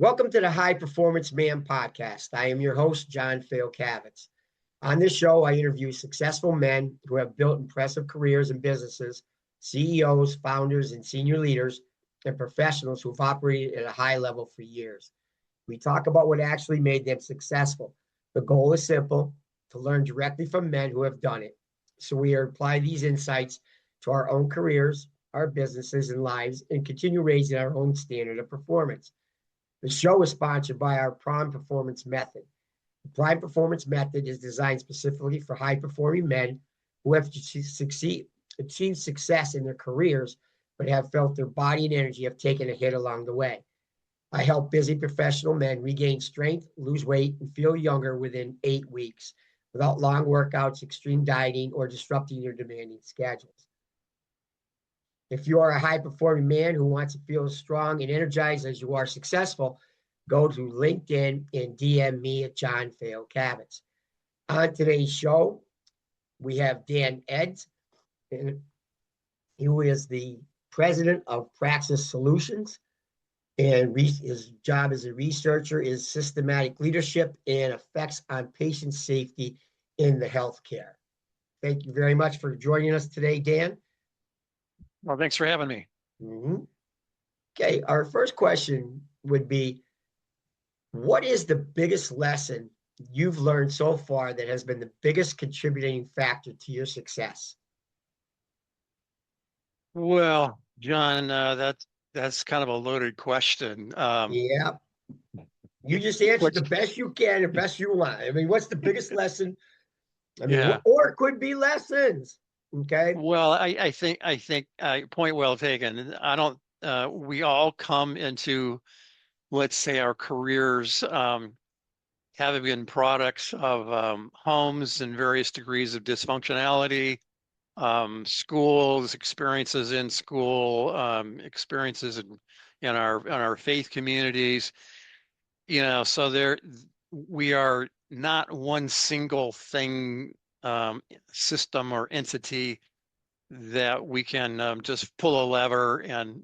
Welcome to the High Performance Man podcast. I am your host, John Fayocavitz. On this show, I interview successful men who have built impressive careers and businesses, CEOs, founders, and senior leaders, and professionals who have operated at a high level for years. We talk about what actually made them successful. The goal is simple: to learn directly from men who have done it. So we apply these insights to our own careers, our businesses, and lives, and continue raising our own standard of performance. The show is sponsored by our Prime Performance Method. The Prime Performance Method is designed specifically for high-performing men who have achieved success in their careers, but have felt their body and energy have taken a hit along the way. I help busy professional men regain strength, lose weight, and feel younger within 8 weeks without long workouts, extreme dieting, or disrupting their demanding schedules. If you are a high-performing man who wants to feel as strong and energized as you are successful, go to LinkedIn and DM me at John Fayocavitz. On today's show, we have Dan Edds, who is the president of Praxis Solutions, and his job as a researcher is systematic leadership and effects on patient safety in the healthcare. Thank you very much for joining us today, Dan. Well, thanks for having me. Okay, our first question would be, what is the biggest lesson you've learned so far that has been the biggest contributing factor to your success? Well, John, that's kind of a loaded question. Yeah, you just answered the best you can, the best you want. I mean, what's the biggest lesson? I mean, Yeah. Or it could be lessons. Okay. Well, I think point well taken. I don't. We all come into, let's say, our careers having been products of homes and various degrees of dysfunctionality, schools, experiences in school, experiences in our faith communities. So we are not one single thing, system or entity that we can just pull a lever and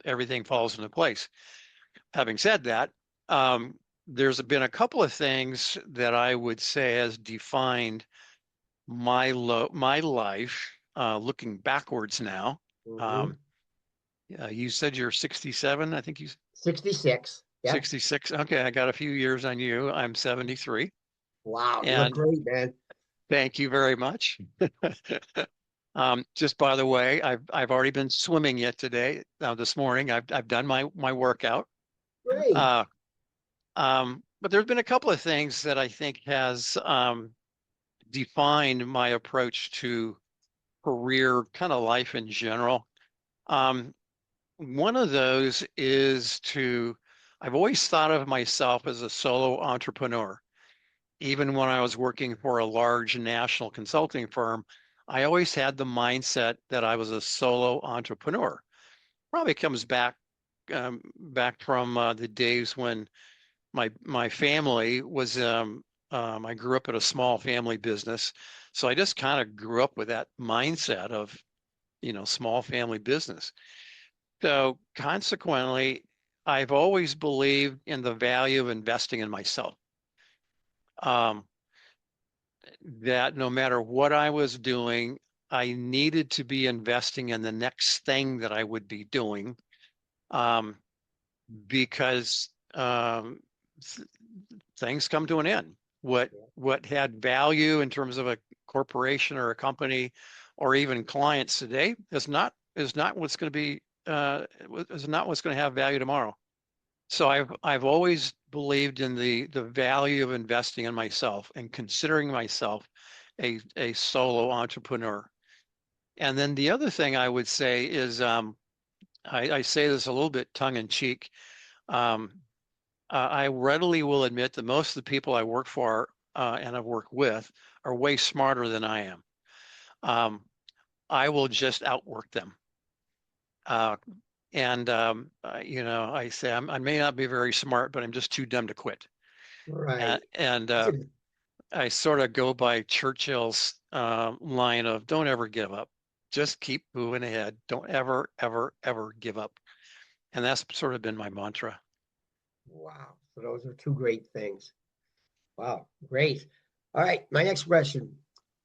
everything falls into place. Having said that, there's been a couple of things that I would say has defined my life, looking backwards now. You said you're 67, I think 66. Yep. 66. Okay, I got a few years on you. I'm 73. Wow, you look great, man. Thank you very much. Just by the way, I've already been swimming this morning. I've done my workout. Great. But there's been a couple of things that I think has defined my approach to career, kind of life in general. One of those is I've always thought of myself as a solo entrepreneur. Even when I was working for a large national consulting firm, I always had the mindset that I was a solo entrepreneur. Probably comes back from the days when my family was. I grew up in a small family business, so I just kind of grew up with that mindset of, small family business. So consequently, I've always believed in the value of investing in myself. That no matter what I was doing, I needed to be investing in the next thing that I would be doing, because things come to an end. What had value in terms of a corporation or a company or even clients today is not what's going to be is not what's going to have value tomorrow. So I've always believed in the value of investing in myself and considering myself a solo entrepreneur. And then the other thing I would say is, I say this a little bit tongue in cheek. I readily will admit that most of the people I work for and I work with are way smarter than I am. I will just outwork them. I say I may not be very smart, but I'm just too dumb to quit. Right. I sort of go by Churchill's line of don't ever give up. Just keep moving ahead. Don't ever, ever, ever give up. And that's sort of been my mantra. Wow. So those are two great things. Wow. Great. All right. My next question.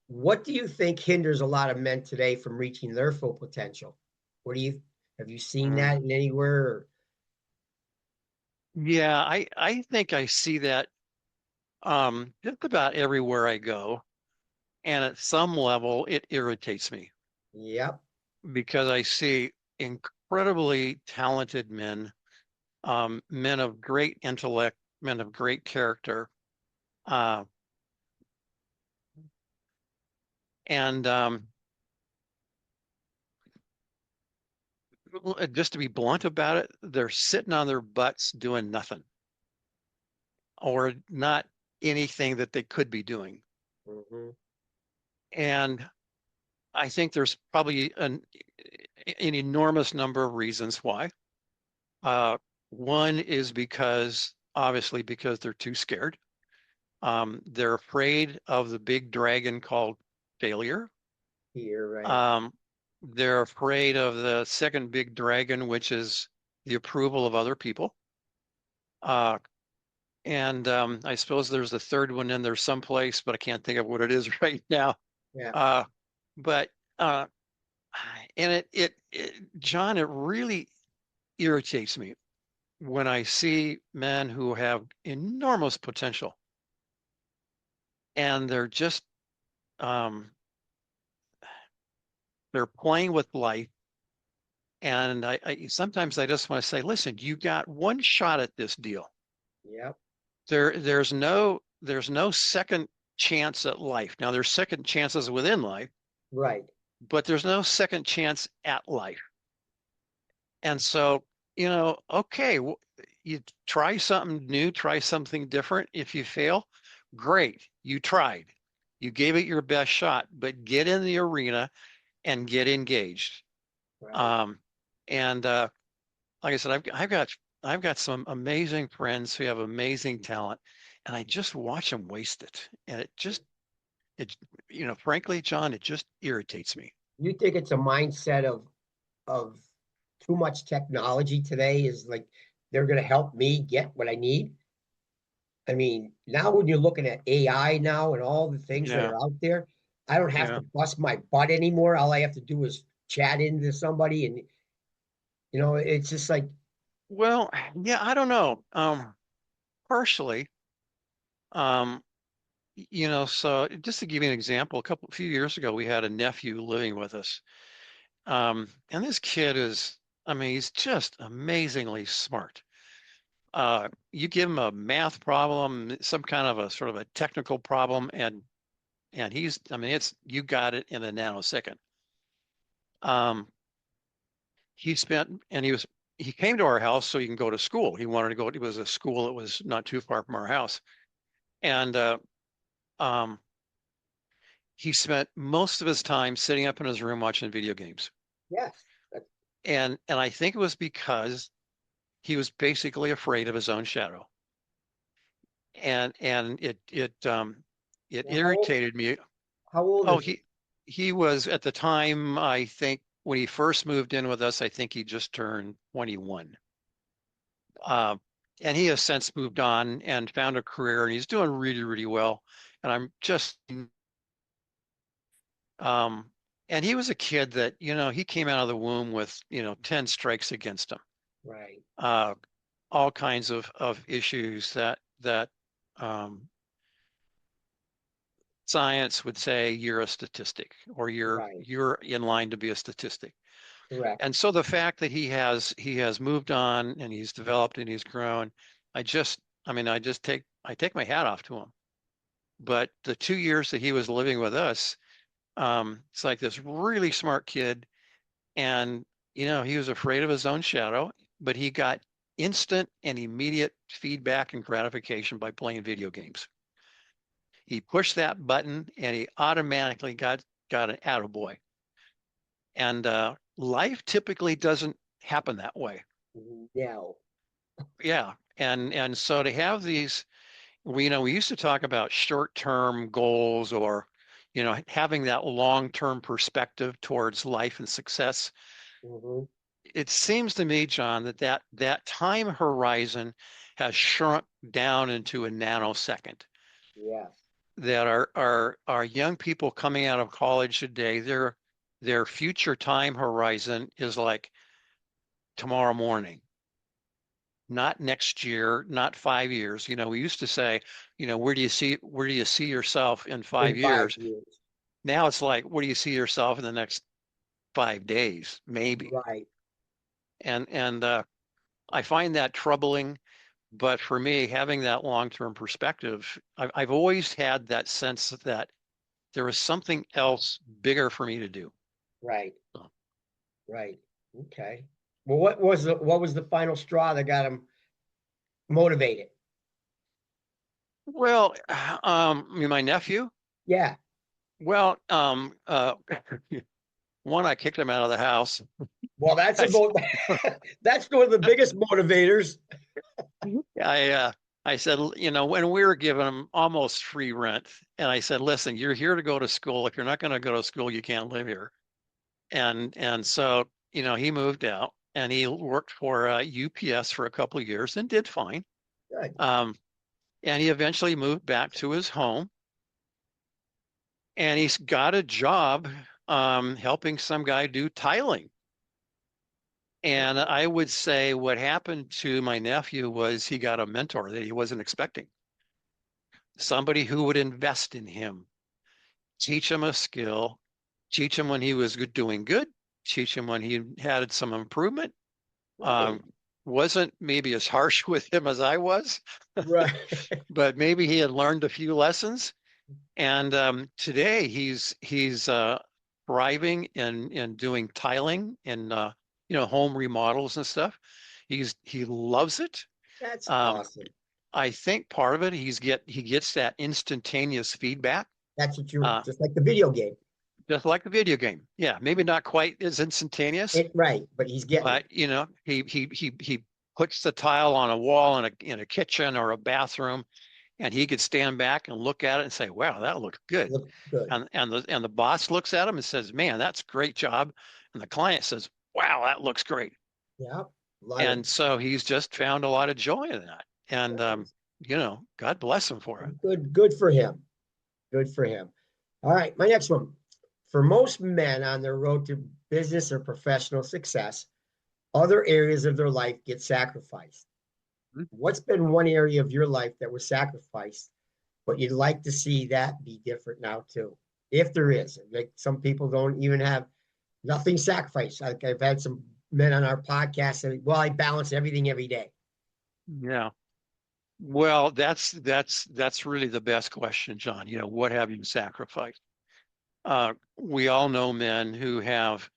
What do you think hinders a lot of men today from reaching their full potential? What do you have you seen Mm. that in anywhere? Or, Yeah, I think I see that just about everywhere I go. And at some level, it irritates me yep. because I see incredibly talented men, men of great intellect, men of great character. Uh, and just to be blunt about it, they're sitting on their butts doing nothing or not anything that they could be doing. Hmm. And I think there's probably an enormous number of reasons why. Uh, One is obviously, because they're too scared. They're afraid of the big dragon called failure. You're right. Um, they're afraid of the second big dragon, which is the approval of other people. Uh, and I suppose there's a third one in there someplace, but I can't think of what it is right now. Yeah. Uh, but uh, and John, it really irritates me when I see men who have enormous potential and um, they're playing with life. And I sometimes I just want to say, listen, you got one shot at this deal. Yep. There's no second chance at life. Now there's second chances within life, Right. but there's no second chance at life. And so, okay, you try something new, try something different. If you fail, great, you tried. You gave it your best shot, but get in the arena and get engaged. Right. Um, and like I said, I've got some amazing friends who have amazing talent, and I just watch them waste it. And it frankly, John, it just irritates me. You think it's a mindset of too much technology today is like they're going to help me get what I need? I mean, now when you're looking at AI now and all the things that Yeah, are out there, I don't have yeah. to bust my butt anymore. All I have to do is chat into somebody and it's just like, Well, yeah, I don't know. Partially, um, so just to give you an example, a few years ago, we had a nephew living with us. And this kid I mean, he's just amazingly smart. You give him a math problem, some kind of a sort of a technical problem, and I mean, you got it in a nanosecond. Um, he came to our house so he can go to school. He wanted to go, it was a school that was not too far from our house. And um, he spent most of his time sitting up in his room watching video games. yes, that's And I think it was because he was basically afraid of his own shadow. And it well, irritated me. how old Oh, is he? he was at the time, I think when he first moved in with us, I think he just turned 21. Uh, and he has since moved on and found a career, and he's doing really, really well. And I'm just um and he was a kid that, he came out of the womb with, 10 strikes against him. Right, Uh all kinds of issues that um science would say you're a statistic, or you're right, you're in line to be a statistic. correct. And so the fact that he has moved on and he's developed and he's grown, I mean, I take my hat off to him. But the 2 years that he was living with us, it's like this really smart kid, and he was afraid of his own shadow, but he got instant and immediate feedback and gratification by playing video games. He pushed that button and he automatically got an attaboy. And life typically doesn't happen that way. No. Yeah. And so to have these, we used to talk about short-term goals, or, having that long-term perspective towards life and success. Hmm. It seems to me, John, that time horizon has shrunk down into a nanosecond. Yes. That our young people coming out of college today, their future time horizon is like tomorrow morning, not next year, not 5 years. We used to say, where do you see yourself in In 5 years? 5 years. Now it's like, where do you see yourself in the next 5 days, maybe? Right. And I find that troubling. But for me, having that long-term perspective, I've always had that sense that there was something else bigger for me to do. Right. So, Right. Okay. Well, what was the final straw that got him motivated? well, my nephew, Yeah. well, one, I kicked him out of the house. Well, that's I, about that's one of the biggest motivators. I, I said, when we were giving him almost free rent, and I said, listen, you're here to go to school. If you're not going to go to school, you can't live here. And so, he moved out and he worked for UPS for a couple of years and did fine. Good. And he eventually moved back to his home and he's got a job helping some guy do tiling. And I would say what happened to my nephew was he got a mentor that he wasn't expecting. Somebody who would invest in him, teach him a skill, teach him when he was doing good, teach him when he had some improvement. Right. Um, wasn't maybe as harsh with him as I was, Right. but maybe he had learned a few lessons. And today he's thriving in doing tiling and home remodels and stuff. He loves it. That's Um, awesome. I think part of it he gets that instantaneous feedback, That's what you uh, just like the video game. just like a video game. Yeah, maybe not quite as instantaneous, Right, but he's getting it. but he puts the tile on a wall in a kitchen or a bathroom, and he could stand back and look at it and say, "Wow, that looks It good." looks good. And the boss looks at him and says, "Man, that's a great job," and the client says, "Wow, that looks great." Yeah. A lot of And so he's just found a lot of joy in that, and God bless him for it. good for him. Good for him. All right, my next one. For most men on their road to business or professional success, other areas of their life get sacrificed. What's been one area of your life that was sacrificed, but you'd like to see that be different now too? If there is, like some people don't even have nothing sacrificed. Like I've had some men on our podcast and well, I balance everything every day. Yeah. Well, that's really the best question, John. What have you sacrificed? We all know men who have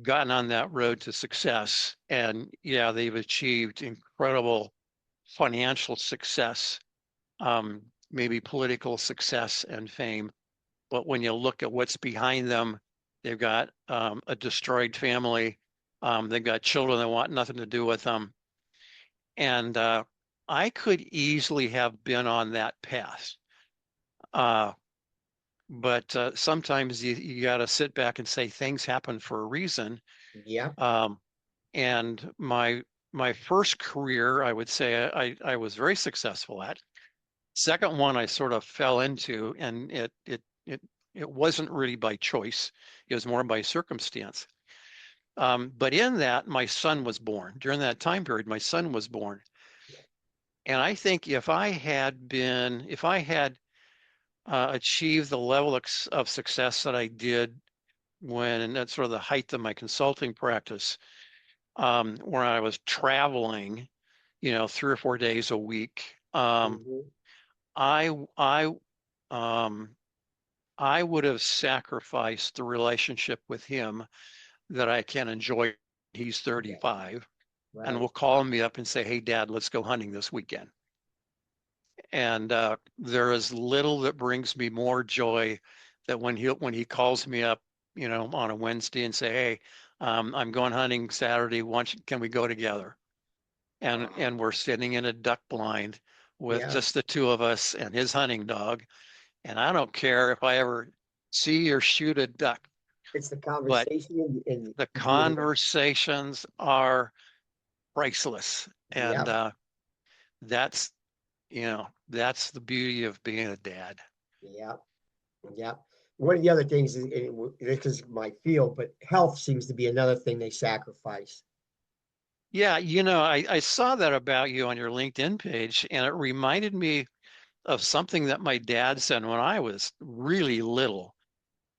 gotten on that road to success, and yeah, they've achieved incredible financial success, maybe political success and fame. But when you look at what's behind them, they've got a destroyed family. They've got children that want nothing to do with them. And I could easily have been on that path. Uh, but sometimes you got to sit back and say things happen for a reason. Yeah. Um, and my first career, I would say I was very successful at. Second one, I sort of fell into, and it wasn't really by choice. It was more by circumstance. But in that, my son was born. During that time period, my son was born. And I think if I had achieved the level of success that I did when that's sort of the height of my consulting practice, where I was traveling, 3 or 4 days a week, Mhm. I I um, I would have sacrificed the relationship with him that I can enjoy. He's Yeah. 35 and Right. will call me up and say, "Hey, Dad, let's go hunting this weekend." And there is little that brings me more joy that when he calls me up, on a Wednesday and say, "Hey, I'm going hunting Saturday. Can we go together?" And we're sitting in a duck blind with Yeah. just the two of us and his hunting dog. And I don't care if I ever see or shoot a duck, It's the but conversation and the being, conversations are priceless. And yeah. that's, that's the beauty of being a dad. Yeah. Yeah. One of the other things is, this is my field, but health seems to be another thing they sacrifice. Yeah, I saw that about you on your LinkedIn page, and it reminded me of something that my dad said when I was really little,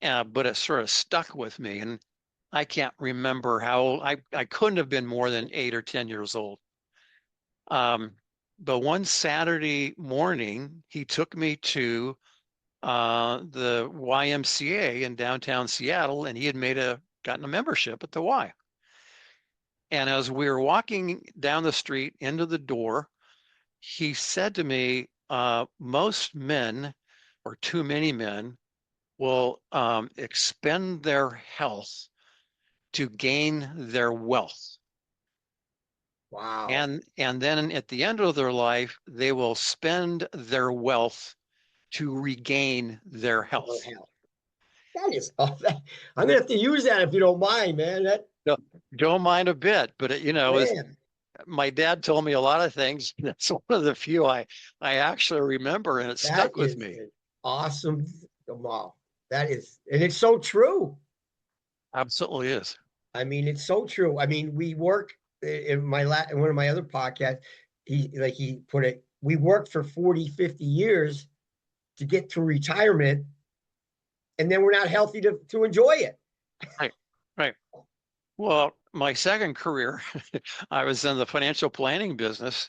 but it sort of stuck with me. And I can't remember how old, I couldn't have been more than 8 or 10 years old. But one Saturday morning, he took me to the YMCA in downtown Seattle, and he had gotten a membership at the Y. And as we were walking down the street into the door, he said to me, most men, or too many men, will expend their health to gain their wealth. Wow. And then at the end of their life, they will spend their wealth to regain their Oh, health. hell. That is, I'm gonna have to use that if you don't mind, man. That, No, don't mind a bit, but man, my dad told me a lot of things. That's one of the few I actually remember, and it that stuck with is me. an awesome. Wow. That is, and it's so true. Absolutely is. I mean, it's so true. I mean, we work in in one of my other podcasts, he put it, we worked for 40, 50 years to get to retirement, and then we're not healthy to enjoy it. Right, right. Well, my second career, I was in the financial planning business,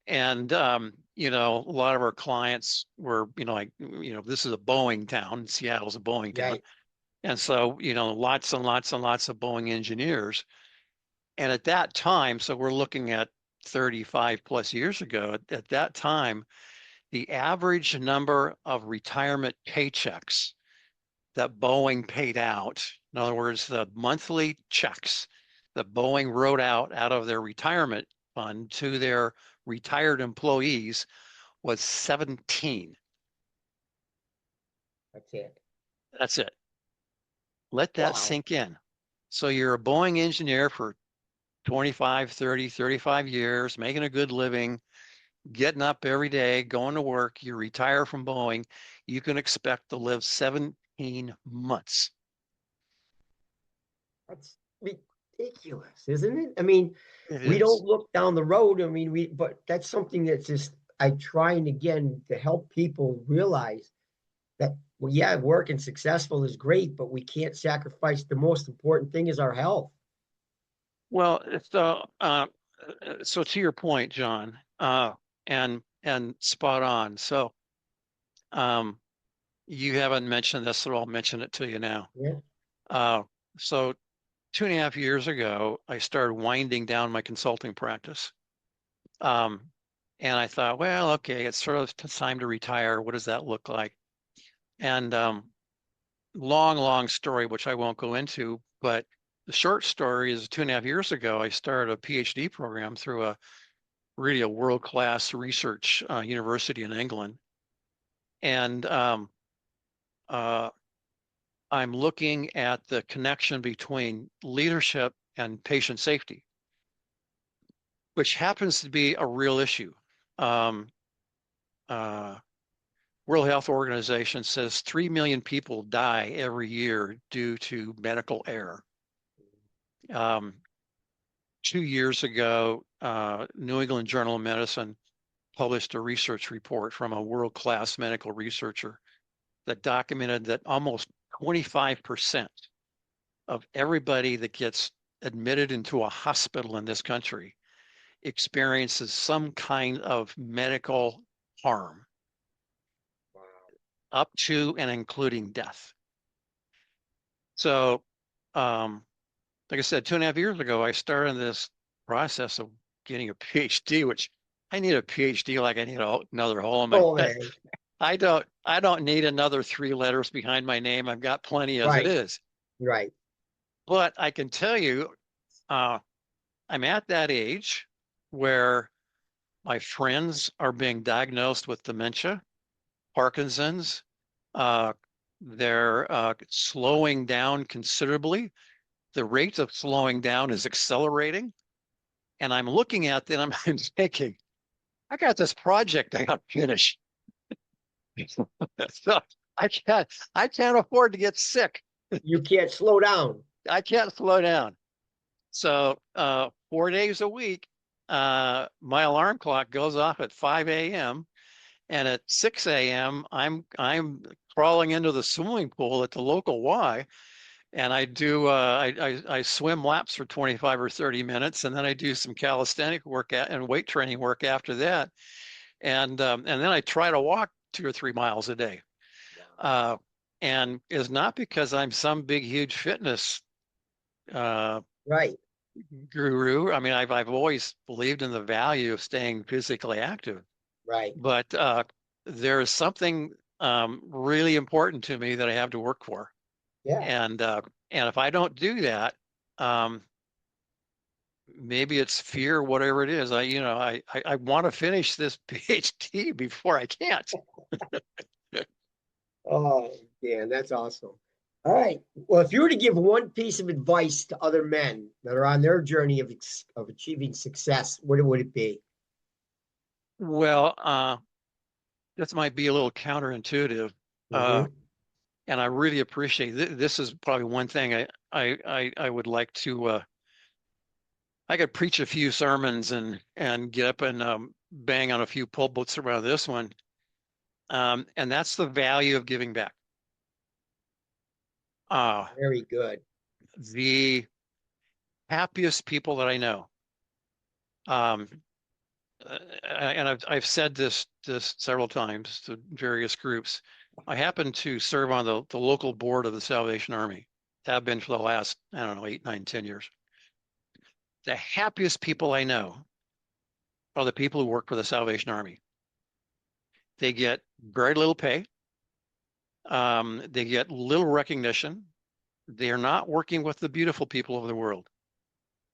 and a lot of our clients were, this is a Boeing town. Seattle's a Boeing town, Right. and so lots and lots and lots of Boeing engineers. And at that time, so we're looking at 35 plus years ago. At that time, the average number of retirement paychecks that Boeing paid out, in other words, the monthly checks that Boeing wrote out of their retirement fund to their retired employees, was 17. That's it. That's it. Let that Wow. sink in. So you're a Boeing engineer for 25, 30, 35 years, making a good living, getting up every day, going to work, you retire from Boeing, you can expect to live 17 months. That's ridiculous, isn't it? I mean, It we don't is. look down the road. I mean, but that's something that's just, I try and again to help people realize that, well, yeah, working successful is great, but we can't sacrifice the most important thing is our health. Well, so to your point, John, and spot on. So um, you haven't mentioned this, so I'll mention it to you now. Yeah. Uh, so 2.5 years ago, I started winding down my consulting practice. Um, and I thought, well, okay, it's sort of time to retire. What does that look like? And long, long story, which I won't go into, but the short story is 2.5 years ago, I started a PhD program through really a world-class research university in England. And uh, I'm looking at the connection between leadership and patient safety, which happens to be a real issue. Um, uh, World Health Organization says 3 million people die every year due to medical error. 2 years ago, New England Journal of Medicine published a research report from a world-class medical researcher that documented that almost 25% of everybody that gets admitted into a hospital in this country experiences some kind of medical harm, Wow. up to and including death. So, like I said, 2.5 years ago, I started this process of getting a PhD, which I need a PhD like I need another hole in my Oh head. man. I don't need another 3 letters behind my name. I've got plenty as it Right. is. Right. But I can tell you, uh, I'm at that age where my friends are being diagnosed with dementia, Parkinson's. Uh, they're slowing down considerably. The rate of slowing down is accelerating. And I'm looking at them and I'm thinking, I got this project I got to finish. So I can't afford to get sick. You can't slow down. I can't slow down. So 4 days a week, my alarm clock goes off at 5 a.m. and at 6 a.m. I'm crawling into the swimming pool at the local Y, and I do I swim laps for 25 or 30 minutes, and then I do some calisthenic work and weight training work after that, and then I try to walk 2 or 3 miles a day. Uh, and it's not because I'm some big huge fitness uh, Right. guru. I mean, I've always believed in the value of staying physically active, Right. but there is something really important to me that I have to work for, Yeah. and if I don't do that, um, maybe it's fear, whatever it is. I want to finish this PhD before I can't. Oh, Dan, that's awesome. All right. Well, if you were to give one piece of advice to other men that are on their journey of achieving success, what would it be? Well, this might be a little counterintuitive, uh, Hmm. and I really appreciate this. Is probably one thing I would like to. I could preach a few sermons and get up and bang on a few pulpits around this one, and that's the value of giving back. Uh, Very good. the happiest people that I know, um, and I've said this several times to various groups. I happen to serve on the local board of the Salvation Army. Have been for the last, I don't know, 8, 9, 10 years. The happiest people I know are the people who work for the Salvation Army. They get very little pay. They get little recognition. They are not working with the beautiful people of the world.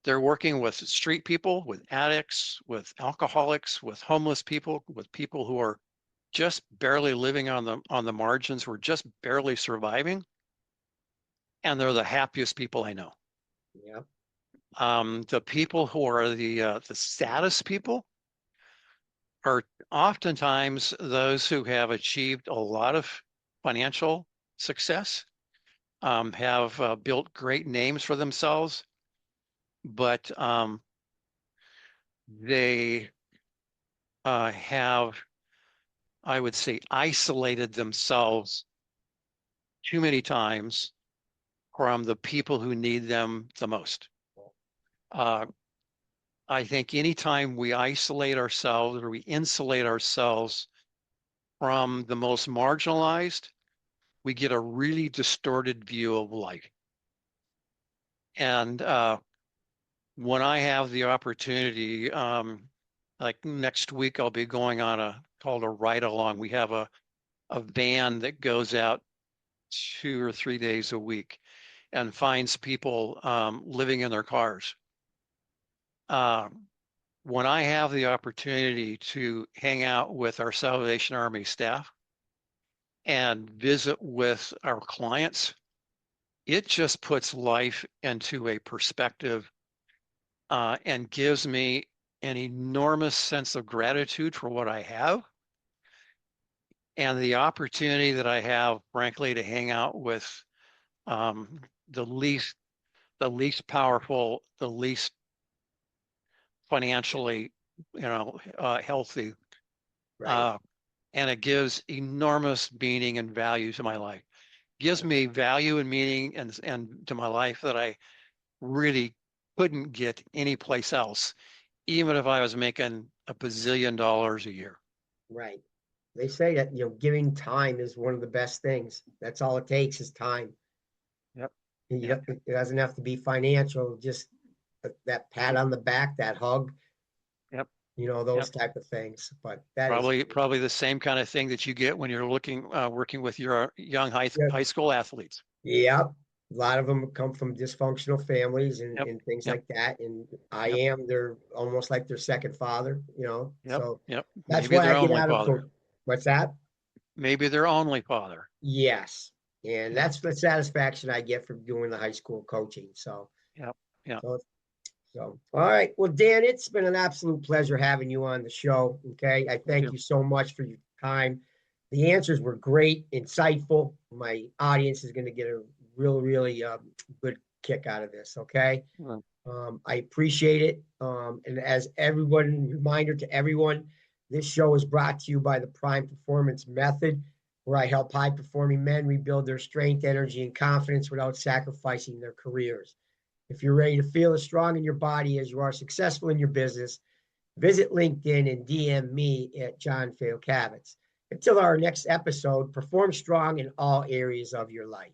They're working with street people, with addicts, with alcoholics, with homeless people, with people who are just barely living on the margins, who are just barely surviving, and they're the happiest people I know. Yeah. The people who are the saddest people are oftentimes those who have achieved a lot of financial success, have built great names for themselves, but they have, I would say, isolated themselves too many times from the people who need them the most. Uh, I think anytime we isolate ourselves or we insulate ourselves from the most marginalized, we get a really distorted view of life. And when I have the opportunity, like next week, I'll be going on called a ride along. We have a van that goes out 2 or 3 days a week and finds people living in their cars. When I have the opportunity to hang out with our Salvation Army staff and visit with our clients, it just puts life into a perspective and gives me an enormous sense of gratitude for what I have and the opportunity that I have, frankly, to hang out with um, the least powerful, the least financially, healthy, Right. uh, and it gives enormous meaning and value to my life. Gives me value and meaning and to my life that I really couldn't get anyplace else, even if I was making $1 bazillion a year. Right. They say that, giving time is one of the best things. That's all it takes is time. Yep. Yep. It doesn't have to be financial, just that pat on the back, that hug, Yep. those Yep. type of things. But that is, Probably the same kind of thing that you get when you're working with your young yeah, high school athletes. yeah. A lot of them come from dysfunctional families Yep. and things Yep. like that. And Yep. they're almost like their second father, Yep. So Yep. that's Maybe why their I get only out of father. coach. What's that? Maybe their only father. Yes. And Yep. that's the satisfaction I get from doing the high school coaching. So, Yep. Yep. so So, all right. Well, Dan, it's been an absolute pleasure having you on the show. Okay. I Thank thank you. you so much for your time. The answers were great, insightful. My audience is going to get a really good kick out of this. Okay. Well, I appreciate it. And as everyone, reminder to everyone, this show is brought to you by the Prime Performance Method, where I help high performing men rebuild their strength, energy, and confidence without sacrificing their careers. If you're ready to feel as strong in your body as you are successful in your business, visit LinkedIn and DM me at John Fayocavitz. Until our next episode, perform strong in all areas of your life.